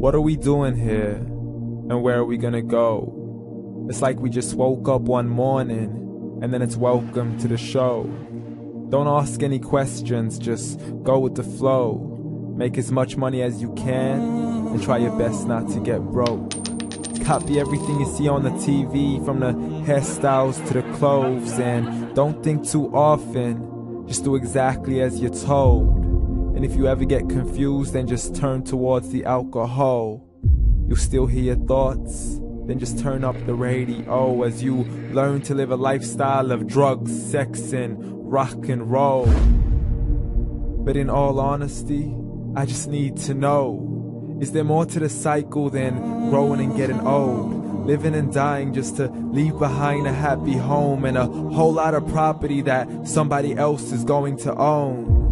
What are we doing here? And where are we gonna go? It's like we just woke up one morning and then it's welcome to the show. Don't ask any questions, just go with the flow. Make as much money as you can and try your best not to get broke. Copy everything you see on the TV, from the hairstyles to the clothes, and don't think too often, just do exactly as you're told. And if you ever get confused, then just turn towards the alcohol. You'll still hear your thoughts, then just turn up the radio as you learn to live a lifestyle of drugs, sex, and rock and roll. But in all honesty, I just need to know, is there more to the cycle than growing and getting old? Living and dying just to leave behind a happy home and a whole lot of property that somebody else is going to own.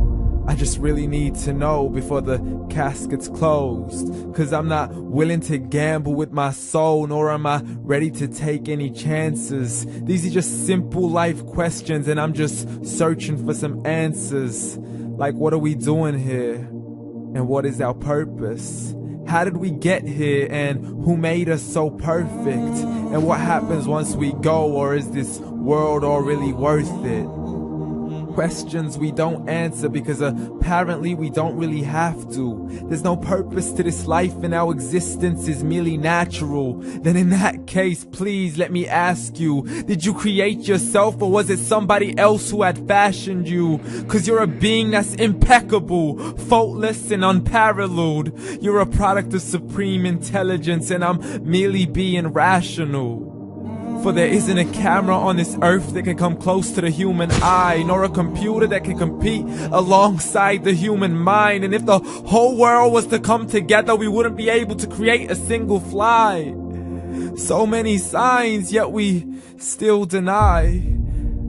I just really need to know before the casket's closed, 'cause I'm not willing to gamble with my soul, nor am I ready to take any chances. These are just simple life questions and I'm just searching for some answers. Like, what are we doing here? And what is our purpose? How did we get here, and who made us so perfect? And what happens once we go, or is this world all really worth it? Questions we don't answer because apparently we don't really have to. There's no purpose to this life and our existence is merely natural. Then in that case, please let me ask you, did you create yourself, or was it somebody else who had fashioned you? 'Cause you're a being that's impeccable, faultless and unparalleled. You're a product of supreme intelligence and I'm merely being rational. For there isn't a camera on this earth that can come close to the human eye, nor a computer that can compete alongside the human mind. And if the whole world was to come together, we wouldn't be able to create a single fly. So many signs, yet we still deny.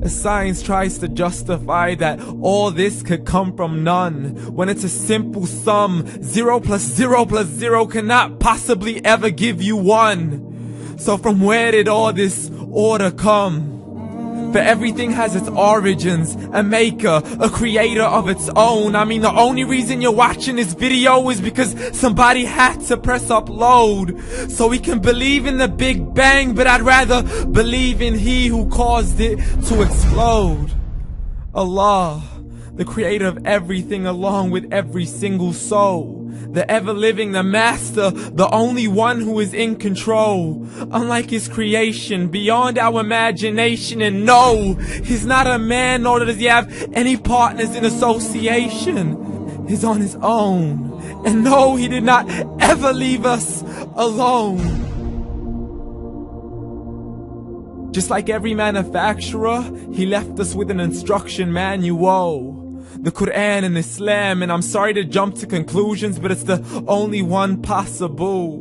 As science tries to justify that all this could come from none, when it's a simple sum. 0 plus 0 plus 0 cannot possibly ever give you 1. So from where did all this order come? For everything has its origins, a maker, a creator of its own. I mean, the only reason you're watching this video is because somebody had to press upload. So we can believe in the Big Bang, but I'd rather believe in He who caused it to explode. Allah, the creator of everything along with every single soul. The ever-living, the master, the only one who is in control. Unlike his creation, beyond our imagination. And no, he's not a man, nor does he have any partners in association. He's on his own. And no, he did not ever leave us alone. Just like every manufacturer, he left us with an instruction manual. The Quran and Islam, and I'm sorry to jump to conclusions, but it's the only one possible.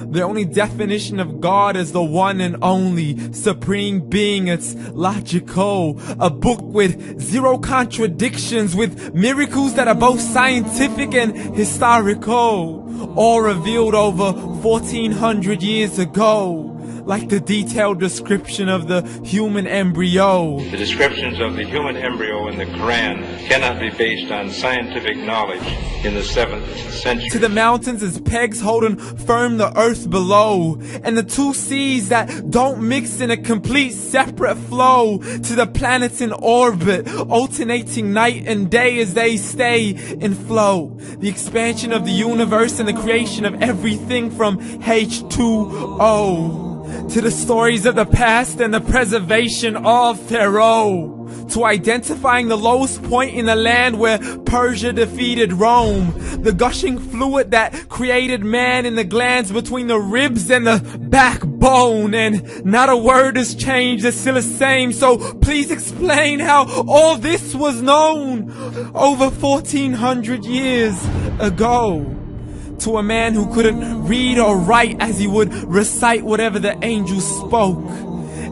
The only definition of God is the one and only supreme being. It's logical. A book with 0 contradictions, with miracles that are both scientific and historical, all revealed over 1400 years ago. Like the detailed description of the human embryo. The descriptions of the human embryo in the Quran cannot be based on scientific knowledge in the 7th century. To the mountains as pegs holding firm the earth below, and the 2 seas that don't mix in a complete separate flow. To the planets in orbit, alternating night and day as they stay in flow. The expansion of the universe and the creation of everything from H2O. To the stories of the past and the preservation of Pharaoh. To identifying the lowest point in the land where Persia defeated Rome. The gushing fluid that created man in the glands between the ribs and the backbone. And not a word has changed, it's still the same. So please explain how all this was known over 1400 years ago. To a man who couldn't read or write, as he would recite whatever the angels spoke.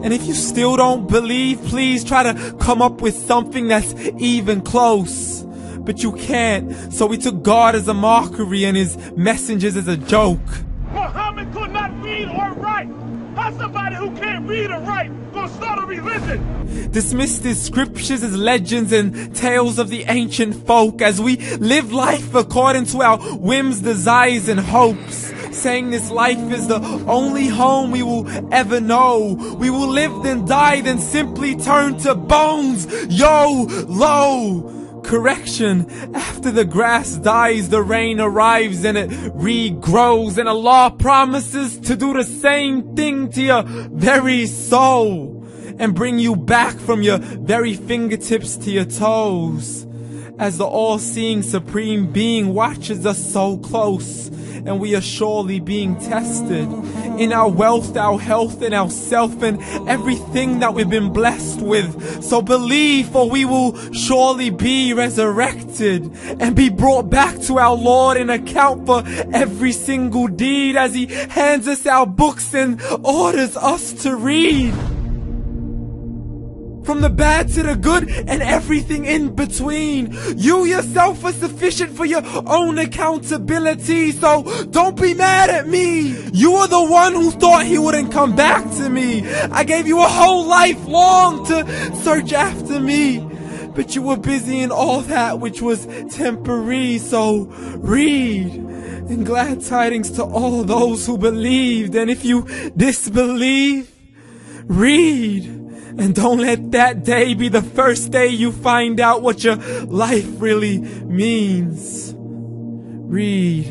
And if you still don't believe, please try to come up with something that's even close. But you can't, so we took God as a mockery and his messengers as a joke. Muhammad could not read or write. How's somebody who can't read or write gonna start a religion? Dismissed his scriptures as legends and tales of the ancient folk, as we live life according to our whims, desires, and hopes. saying this life is the only home we will ever know. We will live then die, then simply turn to bones. YOLO! Correction, after the grass dies, the rain arrives and it regrows, and Allah promises to do the same thing to your very soul and bring you back from your very fingertips to your toes, as the all-seeing supreme being watches us so close, and we are surely being tested in our wealth, our health, and our self, and everything that we've been blessed with. So believe, for we will surely be resurrected and be brought back to our Lord and account for every single deed, as He hands us our books and orders us to read. From the bad to the good and everything in between. You yourself are sufficient for your own accountability, so don't be mad at me. You are the one who thought He wouldn't come back to me. I gave you a whole life long to search after me, but you were busy in all that which was temporary. So read, and glad tidings to all those who believed. And if you disbelieve, read. And don't let that day be the first day you find out what your life really means. Read.